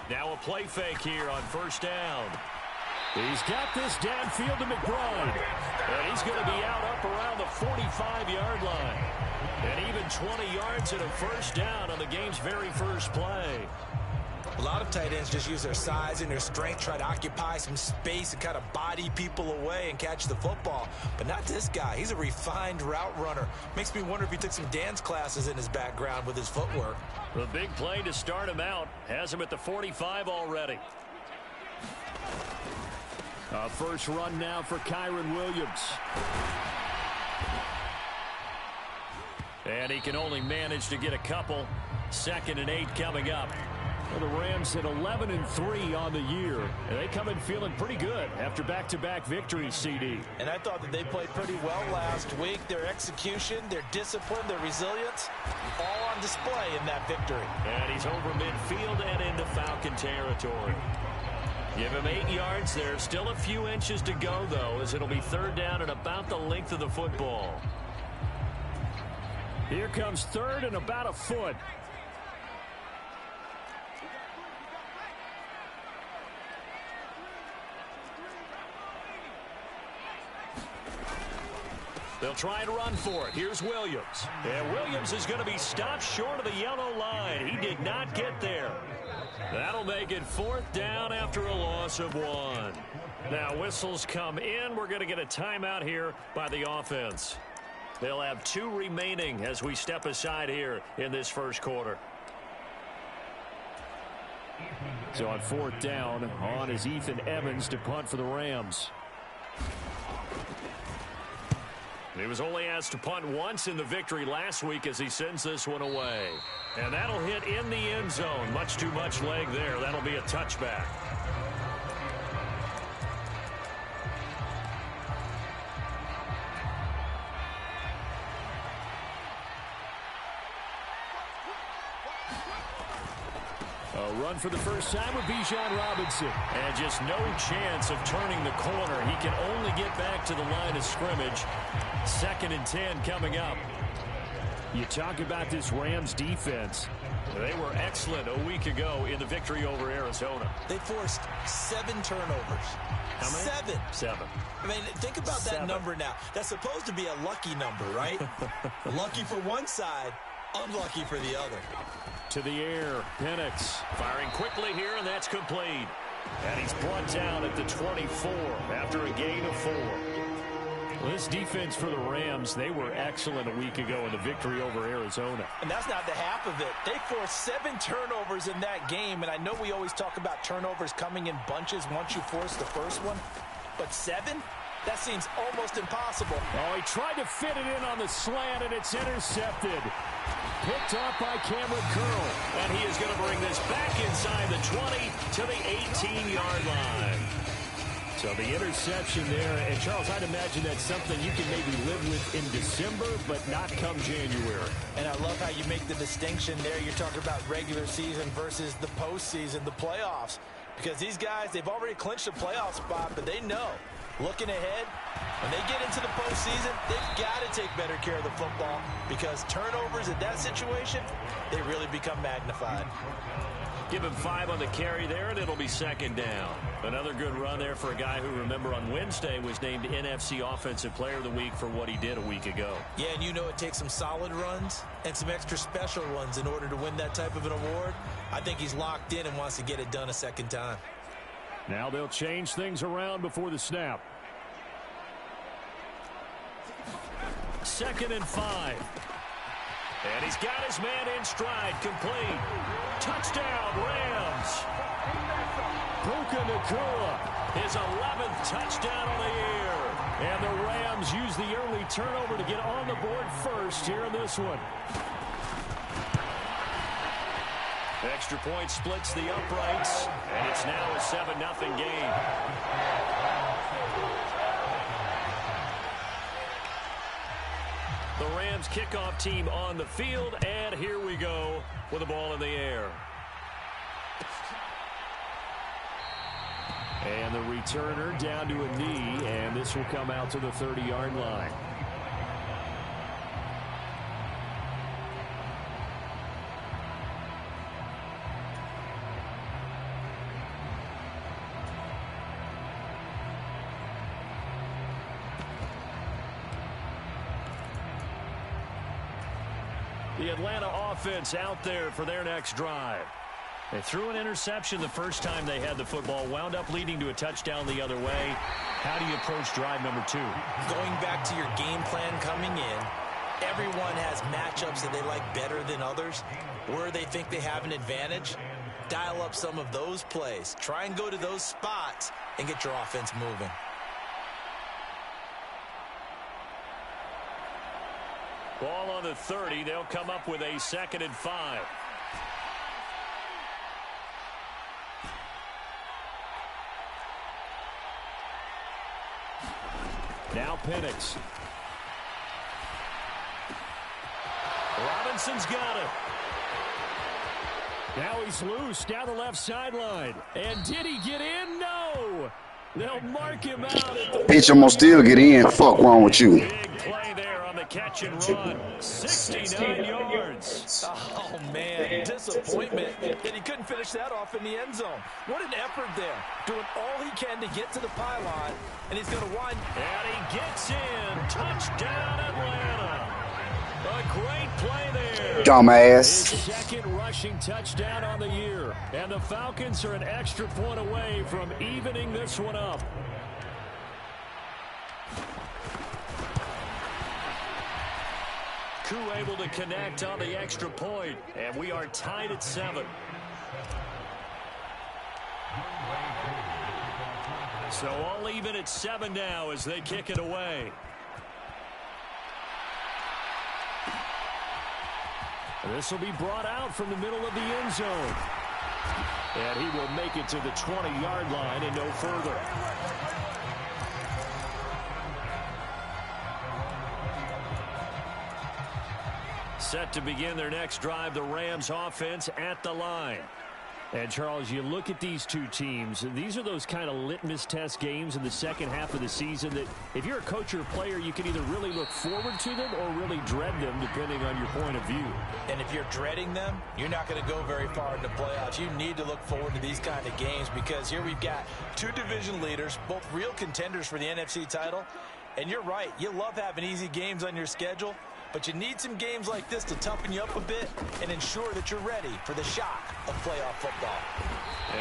Now a play fake here on first down. He's got this downfield to McBride. And he's going to be out up around the 45-yard line. And even 20 yards and a first down on the game's very first play. A lot of tight ends just use their size and their strength, try to occupy some space and kind of body people away and catch the football. But not this guy. He's a refined route runner. Makes me wonder if he took some dance classes in his background with his footwork. The big play to start him out has him at the 45 already. A first run now for Kyron Williams. And he can only manage to get a couple. 2nd and 8 coming up. Well, the Rams hit 11-3 on the year. And they come in feeling pretty good after back-to-back victories, CD. And I thought that they played pretty well last week. Their execution, their discipline, their resilience, all on display in that victory. And he's over midfield and into Falcon territory. Give him 8 yards. There's still a few inches to go, though, as it'll be 3rd down and about the length of the football. Here comes 3rd and about a foot. They'll try and run for it. Here's Williams. And Williams is going to be stopped short of the yellow line. He did not get there. That'll make it 4th down after a loss of 1. Now whistles come in. We're going to get a timeout here by the offense. They'll have 2 remaining as we step aside here in this first quarter. So on 4th down, on is Ethan Evans to punt for the Rams. He was only asked to punt once in the victory last week as he sends this one away. And that'll hit in the end zone. Much too much leg there. That'll be a touchback. A run for the first time with Bijan Robinson. And just no chance of turning the corner. He can only get back to the line of scrimmage. 2nd and 10 coming up. You talk about this Rams defense. They were excellent a week ago in the victory over Arizona. They forced 7 turnovers. How many? 7. I mean, think about that number now. That's supposed to be a lucky number, right? Lucky for one side, unlucky for the other. To the air, Penix firing quickly here, and that's complete. And he's brought down at the 24 after a gain of 4. Well, this defense for the Rams, they were excellent a week ago in the victory over Arizona. And that's not the half of it. They forced 7 turnovers in that game, and I know we always talk about turnovers coming in bunches once you force the first one, but 7? That seems almost impossible. Oh, he tried to fit it in on the slant, and it's intercepted. Picked off by Cameron Curl. And he is going to bring this back inside the 20 to the 18-yard line. So the interception there. And, Charles, I'd imagine that's something you can maybe live with in December, but not come January. And I love how you make the distinction there. You're talking about regular season versus the postseason, the playoffs. Because these guys, they've already clinched a playoff spot, but they know, looking ahead, when they get into the postseason, they've got to take better care of the football because turnovers in that situation, they really become magnified. Give him 5 on the carry there, and it'll be 2nd down. Another good run there for a guy who, remember, on Wednesday was named NFC Offensive Player of the Week for what he did a week ago. Yeah, and you know it takes some solid runs and some extra special runs in order to win that type of an award. I think he's locked in and wants to get it done a second time. Now they'll change things around before the snap. 2nd and 5. And he's got his man in stride, complete. Touchdown, Rams. Puka Nacua, his 11th touchdown on the year. And the Rams use the early turnover to get on the board first here in this one. Extra point splits the uprights, and it's now a 7-0 game. The Rams kickoff team on the field, and here we go with the ball in the air. And the returner down to a knee, and this will come out to the 30-yard line. The Atlanta offense out there for their next drive. They threw an interception the first time they had the football, wound up leading to a touchdown the other way. How do you approach drive number 2? Going back to your game plan coming in, everyone has matchups that they like better than others. Where they think they have an advantage, dial up some of those plays. Try and go to those spots and get your offense moving. Ball on the 30. They'll come up with a 2nd and 5. Now Penix. Robinson's got it. Now he's loose down the left sideline. And did he get in? No. They'll mark him out. Bitch, I'm gonna still get in. Fuck wrong with you. Big play there on the catch and run. 69 yards. Oh, man. Disappointment that he couldn't finish that off in the end zone. What an effort there. Doing all he can to get to the pylon. And he's going to wind. And he gets in. Touchdown, Atlanta. A great play there. Dumbass. His 2nd rushing touchdown on the year. And the Falcons are an extra point away from evening this one up. Koo able to connect on the extra point. And we are tied at 7. So all even at 7 now as they kick it away. This will be brought out from the middle of the end zone. And he will make it to the 20-yard line and no further. Set to begin their next drive, the Rams offense at the line. And, Charles, you look at these two teams, these are those kind of litmus test games in the second half of the season that if you're a coach or a player, you can either really look forward to them or really dread them, depending on your point of view. And if you're dreading them, you're not going to go very far in the playoffs. You need to look forward to these kind of games because here we've got 2 division leaders, both real contenders for the NFC title. And you're right, you love having easy games on your schedule, but you need some games like this to toughen you up a bit and ensure that you're ready for the shock of playoff football.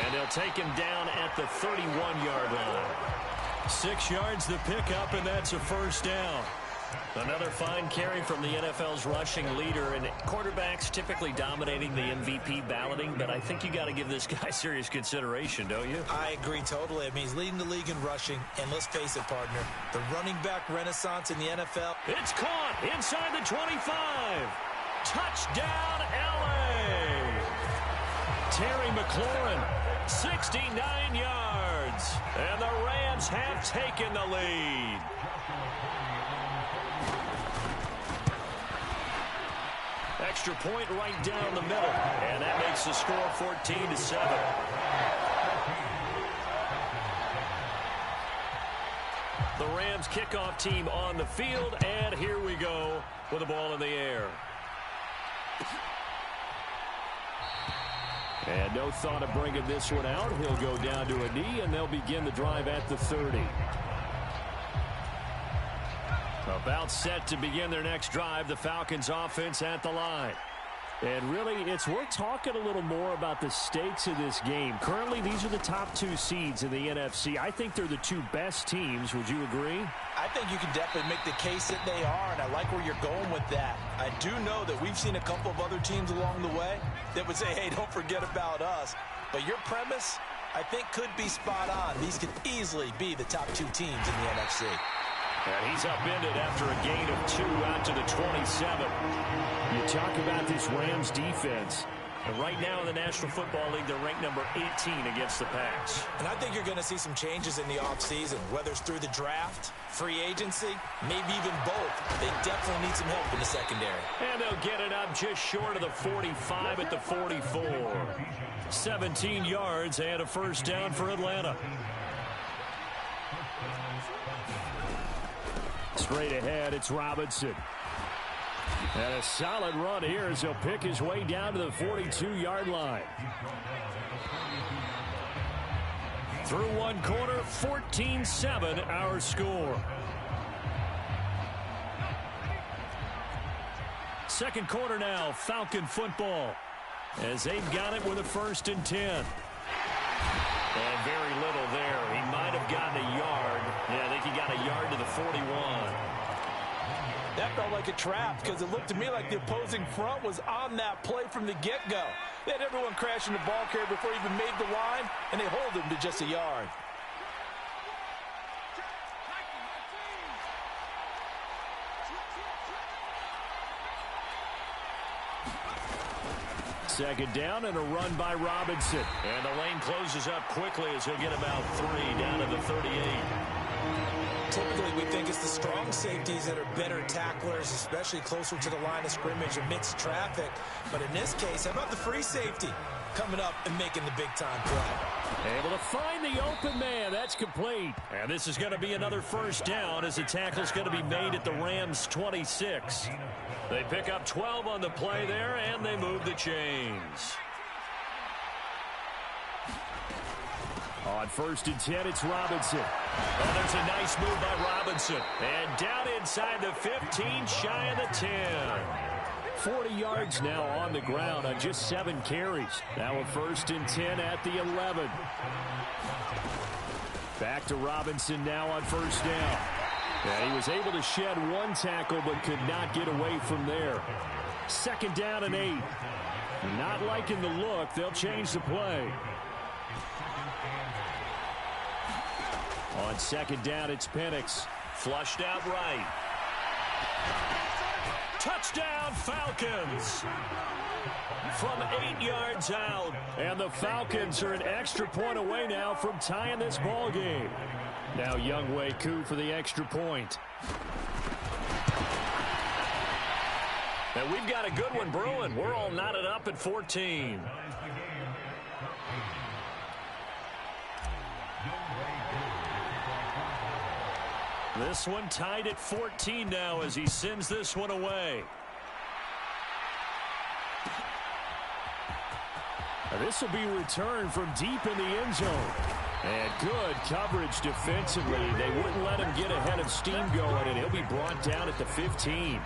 And they'll take him down at the 31-yard line. 6 yards the pickup, and that's a first down. Another fine carry from the NFL's rushing leader, and quarterbacks typically dominating the MVP balloting, but I think you got to give this guy serious consideration, don't you? I agree totally. I mean, he's leading the league in rushing, and let's face it, partner, the running back renaissance in the NFL. It's caught inside the 25. Touchdown, L.A. Terry McLaurin, 69 yards, and the Rams have taken the lead. Extra point right down the middle, and that makes the score 14-7. The Rams kickoff team on the field, and here we go with the ball in the air. And no thought of bringing this one out. He'll go down to a knee, and they'll begin the drive at the 30. About set to begin their next drive, the Falcons offense at the line. And really, it's worth talking a little more about the stakes of this game. Currently, these are the top 2 seeds in the NFC. I think they're the 2 best teams. Would you agree? I think you can definitely make the case that they are, and I like where you're going with that. I do know that we've seen a couple of other teams along the way that would say, hey, don't forget about us. But your premise, I think, could be spot on. These could easily be the top 2 teams in the NFC. And he's upended after a gain of 2 out to the 27. You talk about this Rams defense. And right now in the National Football League, they're ranked number 18 against the pass. And I think you're going to see some changes in the offseason, whether it's through the draft, free agency, maybe even both. They definitely need some help in the secondary. And they'll get it up just short of the 45 at the 44. 17 yards and a first down for Atlanta. Straight ahead, it's Robinson. And a solid run here as he'll pick his way down to the 42-yard line. Through one quarter, 14-7 our score. Second quarter now, Falcon football, as they've got it with a 1st and 10. And very little there. He might have gotten a yard. Yeah, I think he got a yard to the 41. That felt like a trap because it looked to me like the opposing front was on that play from the get-go. They had everyone crashing the ball carrier before he even made the line, and they hold him to just a yard. Second down and a run by Robinson. And the lane closes up quickly as he'll get about 3 down to the 38. Typically, we think it's the strong safeties that are better tacklers, especially closer to the line of scrimmage amidst traffic. But in this case, how about the free safety coming up and making the big-time play? Able to find the open man. That's complete. And this is going to be another 1st down as the tackle's going to be made at the Rams' 26. They pick up 12 on the play there, and they move the chains. On 1st and 10, it's Robinson. Oh, there's a nice move by Robinson. And down inside the 15, shy of the 10. 40 yards now on the ground on just 7 carries. Now a 1st and 10 at the 11. Back to Robinson now on 1st down. Yeah, he was able to shed 1 tackle but could not get away from there. 2nd down and 8. Not liking the look. They'll change the play. On 2nd down, it's Penix. Flushed out right. Touchdown, Falcons! From 8 yards out. And the Falcons are an extra point away now from tying this ball game. Now Younghoe Koo for the extra point. And we've got a good one brewing. We're all knotted up at 14. This one tied at 14 now as he sends this one away. This will be returned from deep in the end zone. And good coverage defensively. They wouldn't let him get ahead of steam going, and he'll be brought down at the 15.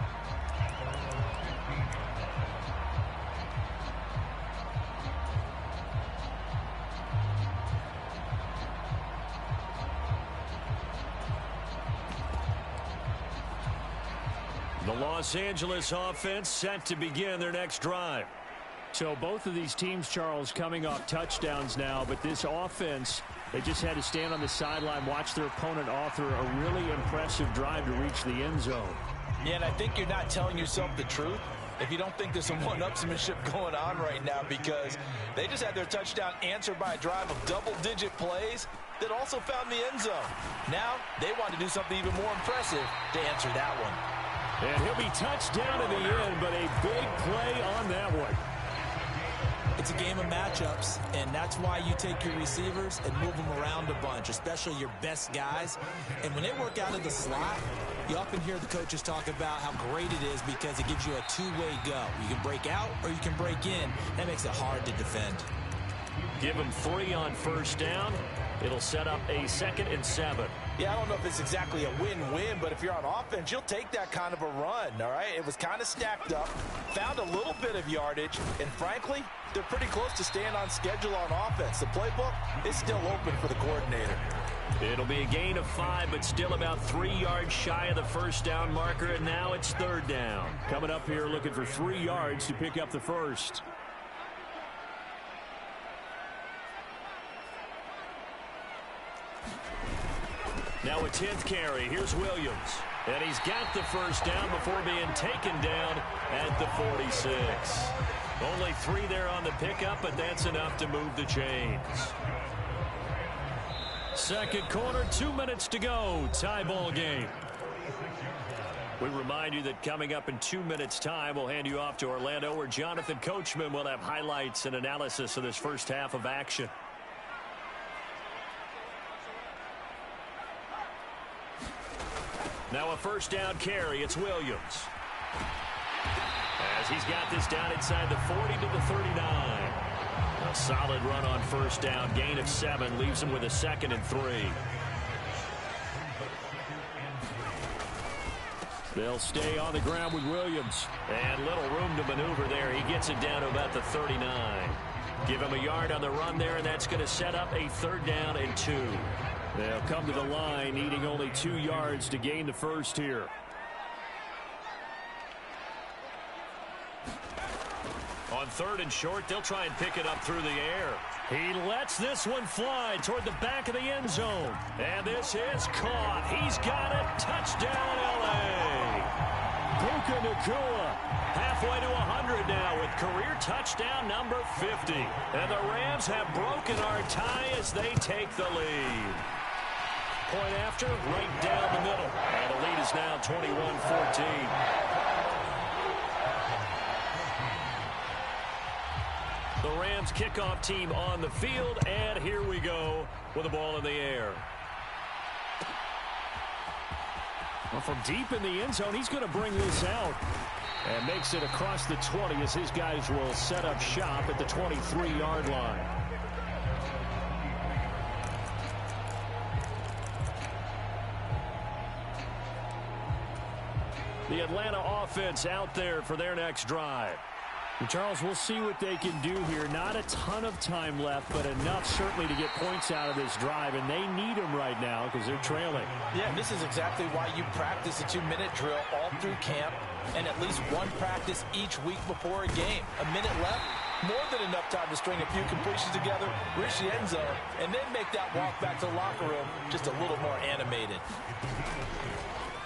The Los Angeles offense set to begin their next drive. So both of these teams, Charles, coming off touchdowns now, but this offense, they just had to stand on the sideline, watch their opponent author a really impressive drive to reach the end zone. Yeah, and I think you're not telling yourself the truth if you don't think there's some one-upsmanship going on right now, because they just had their touchdown answered by a drive of double-digit plays that also found the end zone. Now they want to do something even more impressive to answer that one. And he'll be touched down in the end, but a big play on that one. It's a game of matchups, and that's why you take your receivers and move them around a bunch, especially your best guys. And when they work out of the slot, you often hear the coaches talk about how great it is because it gives you a two-way go. You can break out or you can break in. That makes it hard to defend. Give him 3 on 1st down. It'll set up a 2nd and 7. Yeah, I don't know if it's exactly a win-win, but if you're on offense, you'll take that kind of a run, all right? It was kind of stacked up, found a little bit of yardage, and frankly, they're pretty close to staying on schedule on offense. The playbook is still open for the coordinator. It'll be a gain of 5, but still about 3 yards shy of the 1st down marker, and now it's 3rd down. Coming up here looking for 3 yards to pick up the 1st. Now a 10th carry. Here's Williams. And he's got the 1st down before being taken down at the 46. Only 3 there on the pickup, but that's enough to move the chains. Second quarter, 2 minutes to go. Tie ball game. We remind you that coming up in 2 minutes' time, we'll hand you off to Orlando, where Jonathan Coachman will have highlights and analysis of this first half of action. Now a 1st down carry. It's Williams. As he's got this down inside the 40 to the 39. A solid run on 1st down. Gain of 7 leaves him with a 2nd and 3. They'll stay on the ground with Williams. And little room to maneuver there. He gets it down to about the 39. Give him a yard on the run there, and that's going to set up a 3rd down and 2. They'll come to the line, needing only 2 yards to gain the first here. On 3rd and short, they'll try and pick it up through the air. He lets this one fly toward the back of the end zone. And this is caught. He's got it. Touchdown, L.A. Puka Nacua halfway to 100 now with career touchdown number 50. And the Rams have broken our tie as they take the lead. Point after, right down the middle. And the lead is now 21-14. The Rams kickoff team on the field, and here we go with the ball in the air. Well, from deep in the end zone, he's going to bring this out and makes it across the 20 as his guys will set up shop at the 23-yard line. The Atlanta offense out there for their next drive. And Charles, we'll see what they can do here. Not a ton of time left, but enough certainly to get points out of this drive, and they need them right now because they're trailing. Yeah, this is exactly why you practice a 2-minute drill all through camp and at least one practice each week before a game. A minute left, more than enough time to string a few completions together, reach the end zone, and then make that walk back to the locker room just a little more animated.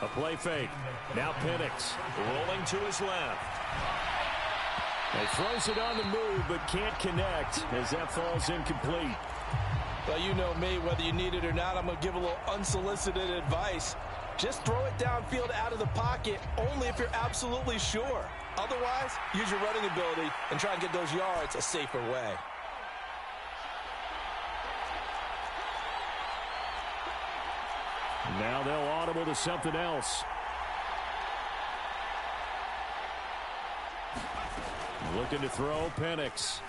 A play fake. Now Penix rolling to his left. He throws it on the move, but can't connect as that falls incomplete. Well, you know me, whether you need it or not, I'm going to give a little unsolicited advice. Just throw it downfield out of the pocket, only if you're absolutely sure. Otherwise, use your running ability and try and get those yards a safer way. Now they'll audible to something else. Looking to throw, Penix.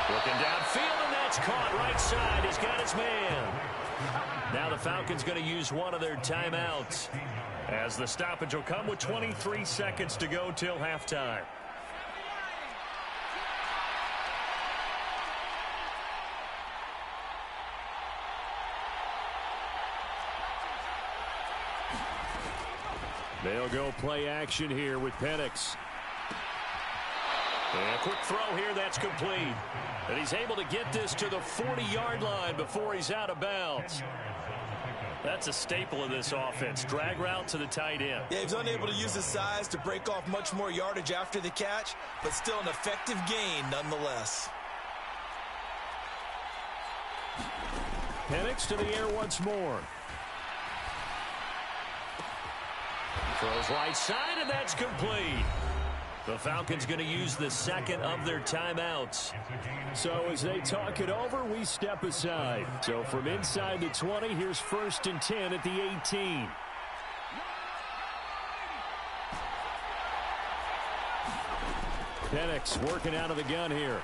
Looking downfield, and that's caught right side. He's got his man. Now the Falcons going to use one of their timeouts, as the stoppage will come with 23 seconds to go till halftime. They'll go play action here with Penix. And a quick throw here, that's complete. And he's able to get this to the 40-yard line before he's out of bounds. That's a staple of this offense. Drag route to the tight end. Yeah, he's unable to use his size to break off much more yardage after the catch, but still an effective gain nonetheless. Penix to the air once more. Throws right side, and that's complete. The Falcons going to use the second of their timeouts. So as they talk it over, we step aside. So from inside the 20, here's 1st and 10 at the 18. Penix working out of the gun here.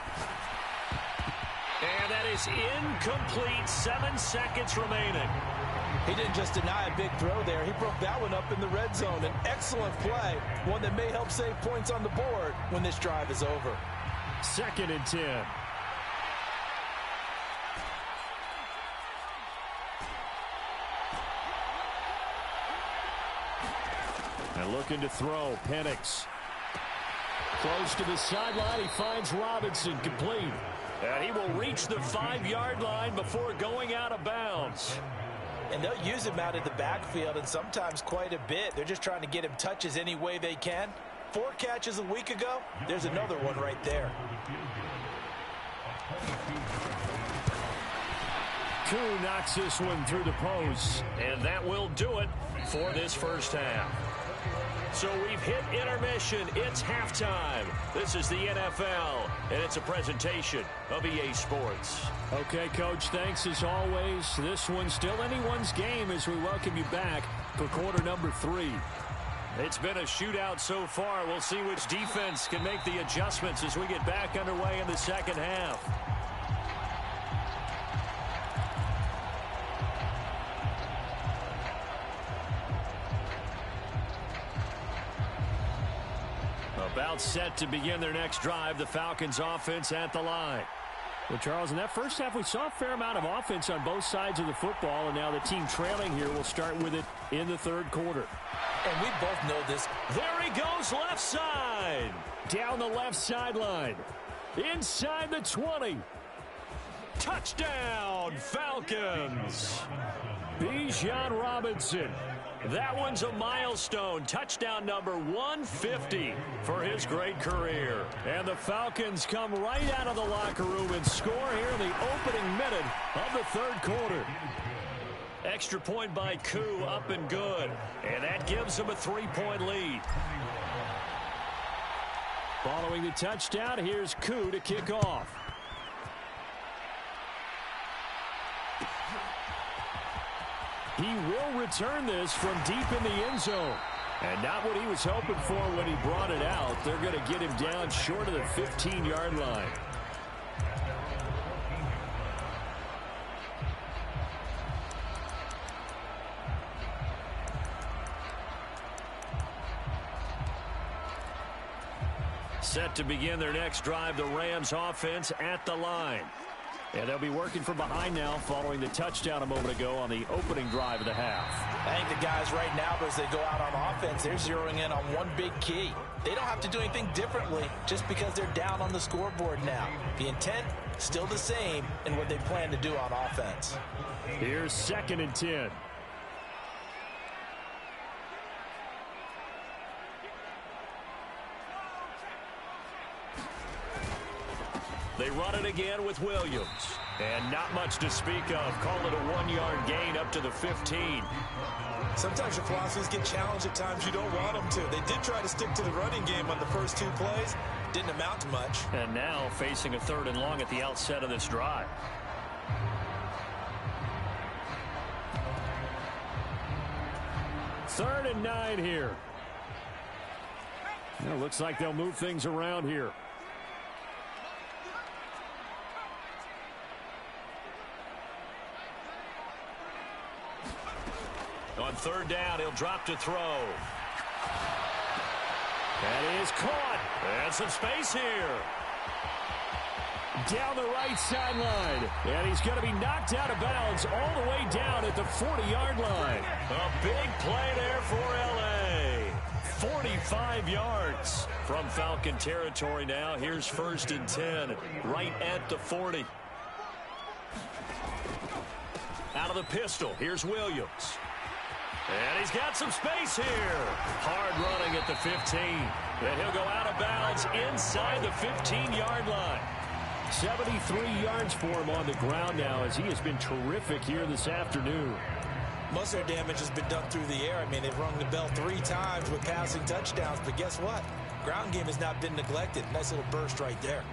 And that is incomplete. 7 seconds remaining. He didn't just deny a big throw there. He broke that one up in the red zone. An excellent play, one that may help save points on the board when this drive is over. 2nd and 10. And looking to throw, Penix. Close to the sideline, he finds Robinson, complete. And he will reach the 5-yard line before going out of bounds. And they'll use him out of the backfield, and sometimes quite a bit. They're just trying to get him touches any way they can. 4 catches a week ago. There's another one right there. Koo knocks this one through the post. And that will do it for this first half. So we've hit intermission. It's halftime. This is the NFL, and it's a presentation of EA Sports. Okay, Coach, thanks as always. This one's still anyone's game as we welcome you back for quarter number 3. It's been a shootout so far. We'll see which defense can make the adjustments as we get back underway in the second half. out set to begin their next drive. The Falcons offense at the line. Well, Charles, in that first half, we saw a fair amount of offense on both sides of the football, and now the team trailing here will start with it in the third quarter. And we both know this. There he goes, left side. Down the left sideline. Inside the 20. Touchdown, Falcons. Bijan Robinson. That one's a milestone. Touchdown number 150 for his great career. And the Falcons come right out of the locker room and score here in the opening minute of the third quarter. Extra point by Koo, up and good. And that gives them a 3-point lead. Following the touchdown, here's Koo to kick off. He will return this from deep in the end zone. And not what he was hoping for when he brought it out. They're going to get him down short of the 15-yard line. Set to begin their next drive, the Rams offense at the line. And they'll be working from behind now following the touchdown a moment ago on the opening drive of the half. I think the guys right now, as they go out on offense, they're zeroing in on one big key. They don't have to do anything differently just because they're down on the scoreboard now. The intent, still the same in what they plan to do on offense. Here's 2nd and 10. They run it again with Williams. And not much to speak of. Call it a 1-yard gain up to the 15. Sometimes your philosophies get challenged at times you don't want them to. They did try to stick to the running game on the first 2 plays. Didn't amount to much. And now facing a 3rd and long at the outset of this drive. Third and 9 here. Well, looks like they'll move things around here. On 3rd down, he'll drop to throw. That is caught. And some space here. Down the right sideline. And he's going to be knocked out of bounds all the way down at the 40-yard line. A big play there for L.A. 45 yards from Falcon territory now. Here's 1st and 10, right at the 40. Out of the pistol, here's Williams. And he's got some space here. Hard running at the 15. And he'll go out of bounds inside the 15-yard line. 73 yards for him on the ground now as he has been terrific here this afternoon. Most of their damage has been done through the air. I mean, they've rung the bell 3 times with passing touchdowns. But guess what? Ground game has not been neglected. Nice little burst right there.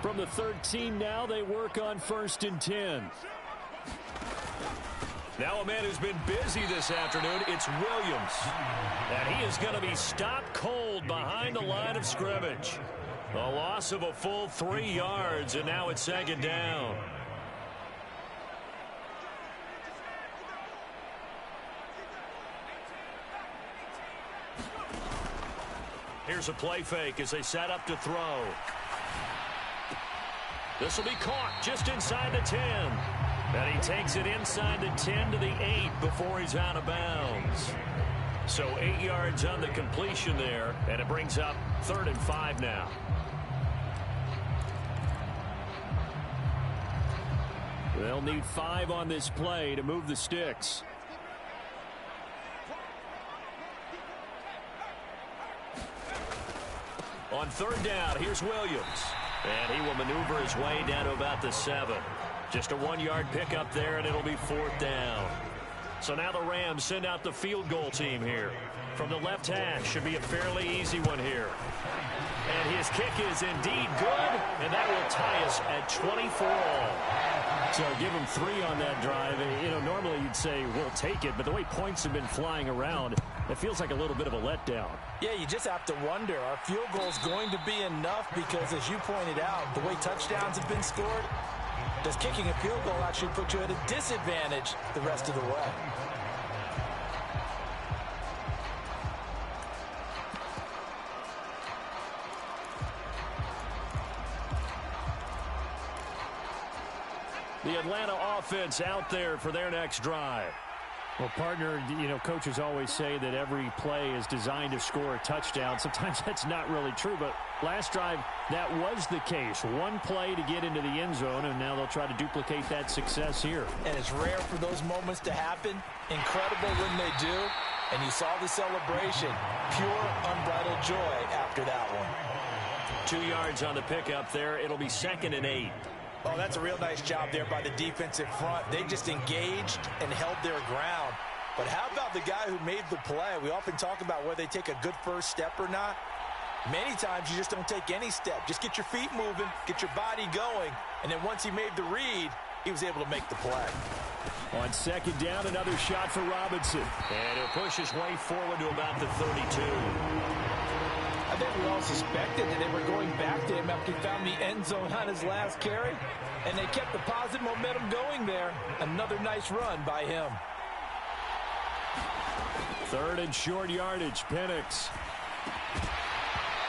From the 13 now, they work on 1st and 10. Now a man who's been busy this afternoon, it's Williams. And he is going to be stopped cold behind the line of scrimmage. A loss of a full 3 yards, and now it's 2nd down. Here's a play fake as they set up to throw. This will be caught just inside the 10. And he takes it inside the 10 to the 8 before he's out of bounds. So 8 yards on the completion there, and it brings up 3rd and 5 now. They'll need 5 on this play to move the sticks. On 3rd down, here's Williams. And he will maneuver his way down to about the 7. Just a 1-yard pickup there, and it'll be 4th down. So now the Rams send out the field goal team here. From the left hash, should be a fairly easy one here. And his kick is indeed good, and that will tie us at 24-all. So give him 3 on that drive. You know, normally you'd say, we'll take it, but the way points have been flying around, it feels like a little bit of a letdown. Yeah, you just have to wonder, are field goals going to be enough? Because as you pointed out, the way touchdowns have been scored, does kicking a field goal actually put you at a disadvantage the rest of the way? The Atlanta offense out there for their next drive. Well, partner, coaches always say that every play is designed to score a touchdown. Sometimes that's not really true, but last drive, that was the case. One play to get into the end zone, and now they'll try to duplicate that success here. And it's rare for those moments to happen. Incredible when they do. And you saw the celebration. Pure, unbridled joy after that one. 2 yards on the pickup there. It'll be 2nd and 8. Oh, that's a real nice job there by the defensive front. They just engaged and held their ground. But how about the guy who made the play? We often talk about whether they take a good first step or not. Many times you just don't take any step. Just get your feet moving, get your body going, and then once he made the read, he was able to make the play. On 2nd down, another shot for Robinson. And he'll push his way forward to about the 32. I think we all suspected that they were going back to him after he found the end zone on his last carry, and they kept the positive momentum going there. Another nice run by him. 3rd and short yardage, Penix.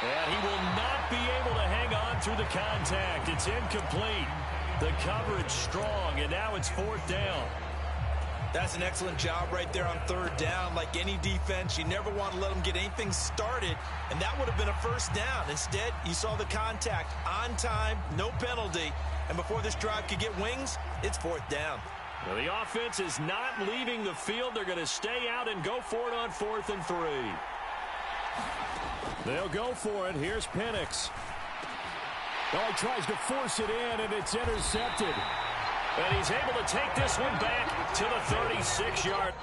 And he will not be able to hang on through the contact. It's incomplete. The coverage strong, and now it's 4th down. That's an excellent job right there on 3rd down. Like any defense, you never want to let them get anything started, and that would have been a 1st down. Instead, you saw the contact on time, no penalty, and before this drive could get wings, it's 4th down. Well, the offense is not leaving the field. They're going to stay out and go for it on 4th and 3. They'll go for it. Here's Penix. Oh, he tries to force it in, and it's intercepted. And he's able to take this one back to the 36-yard.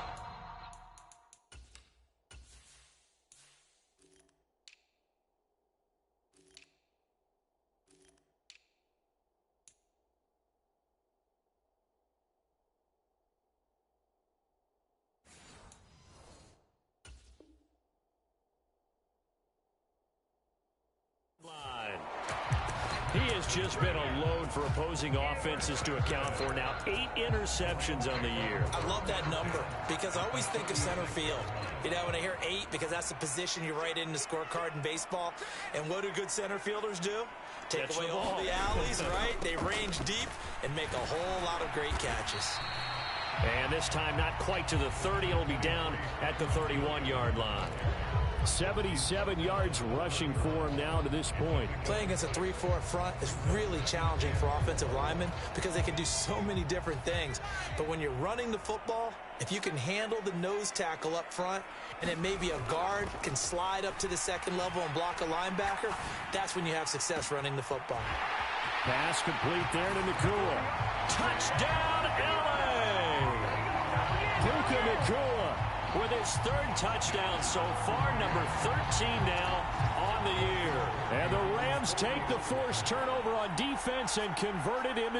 He has just been a load for opposing offenses to account for now. 8 interceptions on the year. I love that number because I always think of center field. When I hear 8, because that's the position you write in the scorecard in baseball. And what do good center fielders do? Take away all the alleys, right? They range deep and make a whole lot of great catches. And this time not quite to the 30. It'll be down at the 31-yard line. 77 yards rushing for him now to this point. Playing against a 3-4 front is really challenging for offensive linemen because they can do so many different things. But when you're running the football, if you can handle the nose tackle up front, and then maybe a guard can slide up to the 2nd level and block a linebacker, that's when you have success running the football. Pass complete there to Nakua. Touchdown, LA! Puka Nakua with his 3rd touchdown so far, number 13 now on the year. And the Rams take the forced turnover on defense and convert it into